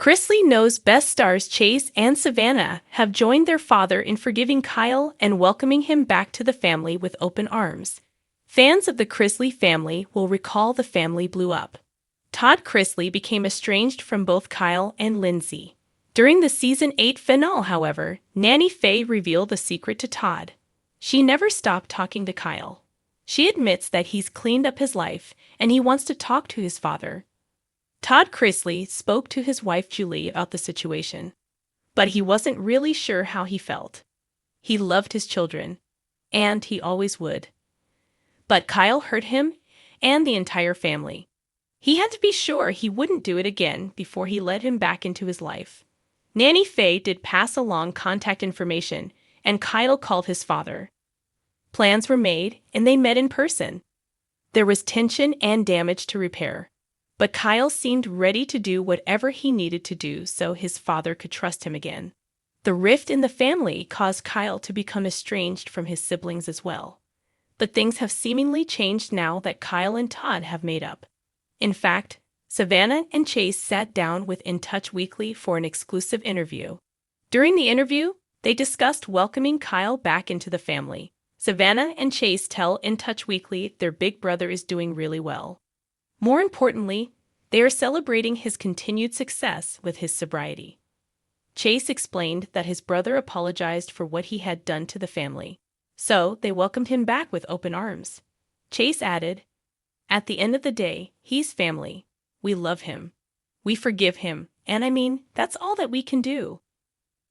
Chrisley Knows best stars Chase and Savannah have joined their father in forgiving Kyle and welcoming him back to the family with open arms. Fans of the Chrisley family will recall the family blew up. Todd Chrisley became estranged from both Kyle and Lindsay. During the season 8 finale, however, Nanny Faye revealed the secret to Todd. She never stopped talking to Kyle. She admits that he's cleaned up his life and he wants to talk to his father. Todd Chrisley spoke to his wife Julie about the situation, but he wasn't really sure how he felt. He loved his children, and he always would. But Kyle hurt him and the entire family. He had to be sure he wouldn't do it again before he let him back into his life. Nanny Faye did pass along contact information, and Kyle called his father. Plans were made, and they met in person. There was tension and damage to repair. But Kyle seemed ready to do whatever he needed to do so his father could trust him again. The rift in the family caused Kyle to become estranged from his siblings as well. But things have seemingly changed now that Kyle and Todd have made up. In fact, Savannah and Chase sat down with In Touch Weekly for an exclusive interview. During the interview, they discussed welcoming Kyle back into the family. Savannah and Chase tell In Touch Weekly their big brother is doing really well. More importantly, they are celebrating his continued success with his sobriety. Chase explained that his brother apologized for what he had done to the family, so they welcomed him back with open arms. Chase added, "At the end of the day, he's family. We love him. We forgive him, and that's all that we can do.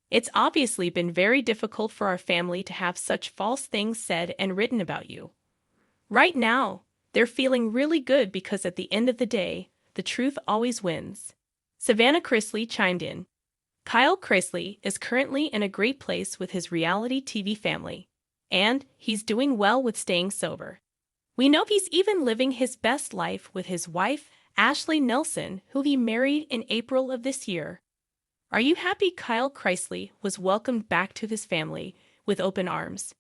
It's obviously been very difficult for our family to have such false things said and written about you. Right now, they're feeling really good because at the end of the day, the truth always wins." Savannah Chrisley chimed in. Kyle Chrisley is currently in a great place with his reality TV family, and he's doing well with staying sober. We know he's even living his best life with his wife, Ashley Nelson, who he married in April of this year. Are you happy Kyle Chrisley was welcomed back to his family with open arms?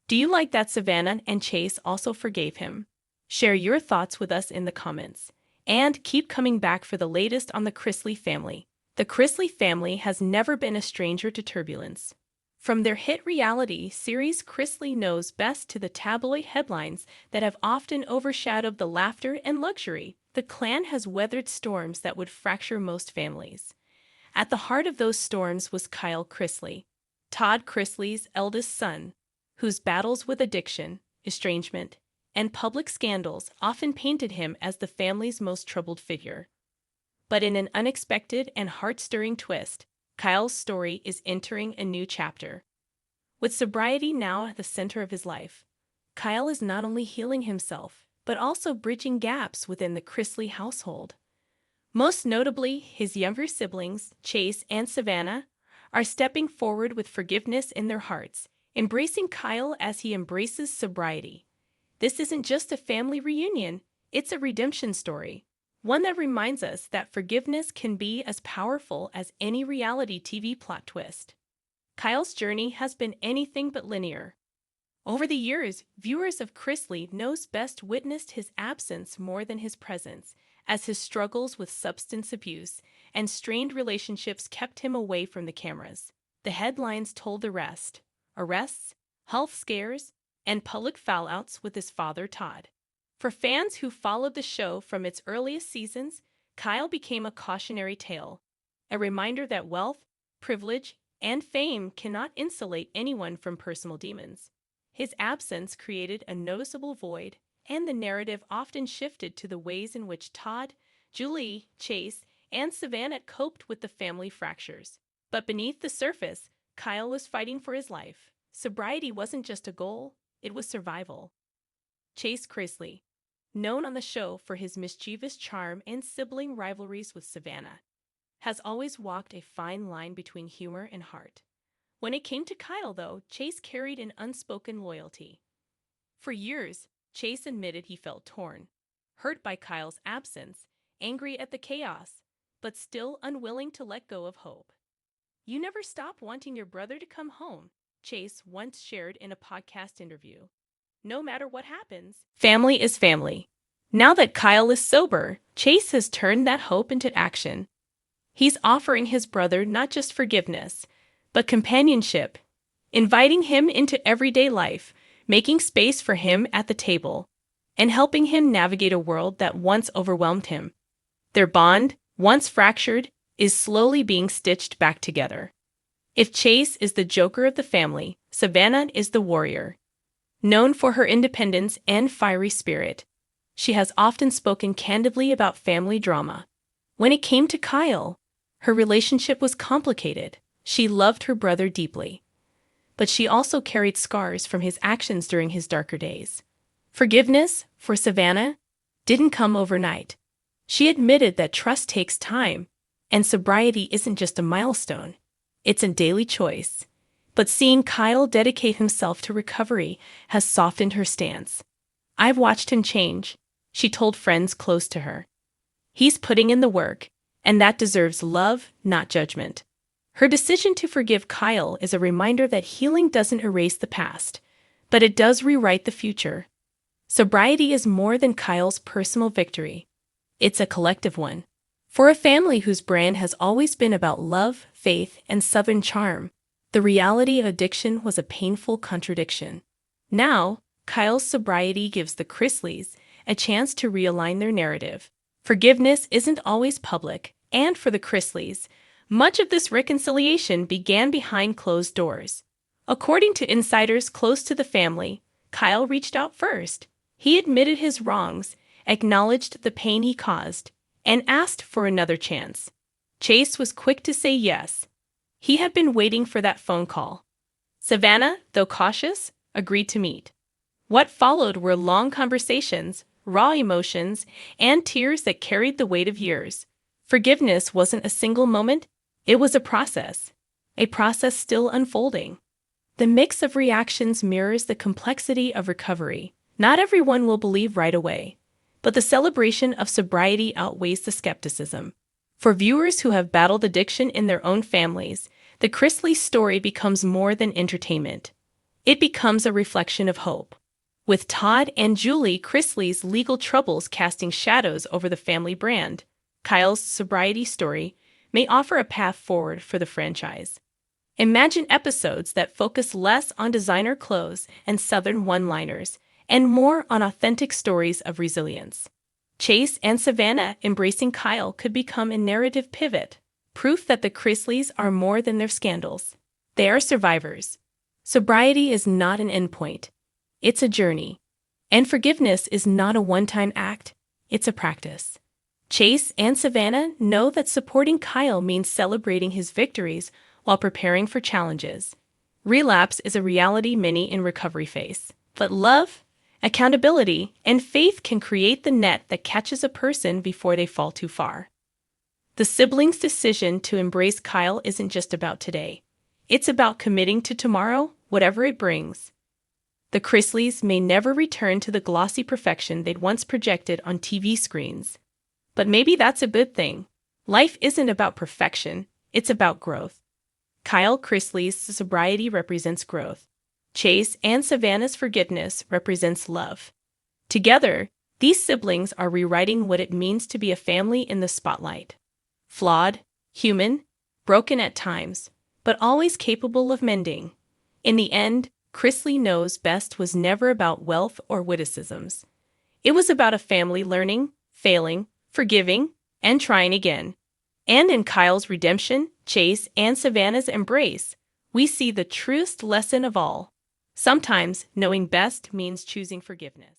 Do you like that Savannah and Chase also forgave him? Share your thoughts with us in the comments. And keep coming back for the latest on the Chrisley family. The Chrisley family has never been a stranger to turbulence. From their hit reality series Chrisley Knows Best to the tabloid headlines that have often overshadowed the laughter and luxury, the clan has weathered storms that would fracture most families. At the heart of those storms was Kyle Chrisley, Todd Chrisley's eldest son, whose battles with addiction, estrangement, and public scandals often painted him as the family's most troubled figure. But in an unexpected and heart-stirring twist, Kyle's story is entering a new chapter. With sobriety now at the center of his life, Kyle is not only healing himself, but also bridging gaps within the Chrisley household. Most notably, his younger siblings, Chase and Savannah, are stepping forward with forgiveness in their hearts, embracing Kyle as he embraces sobriety. This isn't just a family reunion, it's a redemption story. One that reminds us that forgiveness can be as powerful as any reality TV plot twist. Kyle's journey has been anything but linear. Over the years, viewers of Chrisley Knows Best witnessed his absence more than his presence, as his struggles with substance abuse and strained relationships kept him away from the cameras. The headlines told the rest: arrests, health scares, and public fallouts with his father Todd. For fans who followed the show from its earliest seasons, Kyle became a cautionary tale, a reminder that wealth, privilege, and fame cannot insulate anyone from personal demons. His absence created a noticeable void, and the narrative often shifted to the ways in which Todd, Julie, Chase, and Savannah coped with the family fractures. But beneath the surface, Kyle was fighting for his life. Sobriety wasn't just a goal, it was survival. Chase Chrisley, known on the show for his mischievous charm and sibling rivalries with Savannah, has always walked a fine line between humor and heart. When it came to Kyle, though, Chase carried an unspoken loyalty. For years, Chase admitted he felt torn, hurt by Kyle's absence, angry at the chaos, but still unwilling to let go of hope. "You never stop wanting your brother to come home," Chase once shared in a podcast interview. "No matter what happens, family is family." Now that Kyle is sober, Chase has turned that hope into action. He's offering his brother not just forgiveness, but companionship, inviting him into everyday life, making space for him at the table, and helping him navigate a world that once overwhelmed him. Their bond, once fractured, is slowly being stitched back together. If Chase is the joker of the family, Savannah is the warrior. Known for her independence and fiery spirit, she has often spoken candidly about family drama. When it came to Kyle, her relationship was complicated. She loved her brother deeply, but she also carried scars from his actions during his darker days. Forgiveness, for Savannah, didn't come overnight. She admitted that trust takes time, and sobriety isn't just a milestone, it's a daily choice. But seeing Kyle dedicate himself to recovery has softened her stance. "I've watched him change," she told friends close to her. "He's putting in the work, and that deserves love, not judgment." Her decision to forgive Kyle is a reminder that healing doesn't erase the past, but it does rewrite the future. Sobriety is more than Kyle's personal victory. It's a collective one. For a family whose brand has always been about love, faith, and Southern charm, the reality of addiction was a painful contradiction. Now, Kyle's sobriety gives the Chrisleys a chance to realign their narrative. Forgiveness isn't always public, and for the Chrisleys, much of this reconciliation began behind closed doors. According to insiders close to the family, Kyle reached out first. He admitted his wrongs, acknowledged the pain he caused, and asked for another chance. Chase was quick to say yes. He had been waiting for that phone call. Savannah, though cautious, agreed to meet. What followed were long conversations, raw emotions, and tears that carried the weight of years. Forgiveness wasn't a single moment, it was a process still unfolding. The mix of reactions mirrors the complexity of recovery. Not everyone will believe right away, but the celebration of sobriety outweighs the skepticism. For viewers who have battled addiction in their own families, the Chrisley story becomes more than entertainment. It becomes a reflection of hope. With Todd and Julie Chrisley's legal troubles casting shadows over the family brand, Kyle's sobriety story may offer a path forward for the franchise. Imagine episodes that focus less on designer clothes and Southern one-liners, and more on authentic stories of resilience. Chase and Savannah embracing Kyle could become a narrative pivot, proof that the Chrisleys are more than their scandals. They are survivors. Sobriety is not an endpoint. It's a journey. And forgiveness is not a one-time act. It's a practice. Chase and Savannah know that supporting Kyle means celebrating his victories while preparing for challenges. Relapse is a reality many in recovery face. But love, accountability, and faith can create the net that catches a person before they fall too far. The siblings' decision to embrace Kyle isn't just about today. It's about committing to tomorrow, whatever it brings. The Chrisleys may never return to the glossy perfection they'd once projected on TV screens. But maybe that's a good thing. Life isn't about perfection, it's about growth. Kyle Chrisley's sobriety represents growth. Chase and Savannah's forgiveness represents love. Together, these siblings are rewriting what it means to be a family in the spotlight. Flawed, human, broken at times, but always capable of mending. In the end, Chrisley Knows best was never about wealth or witticisms. It was about a family learning, failing, forgiving, and trying again. And in Kyle's redemption, Chase and Savannah's embrace, we see the truest lesson of all. Sometimes knowing best means choosing forgiveness.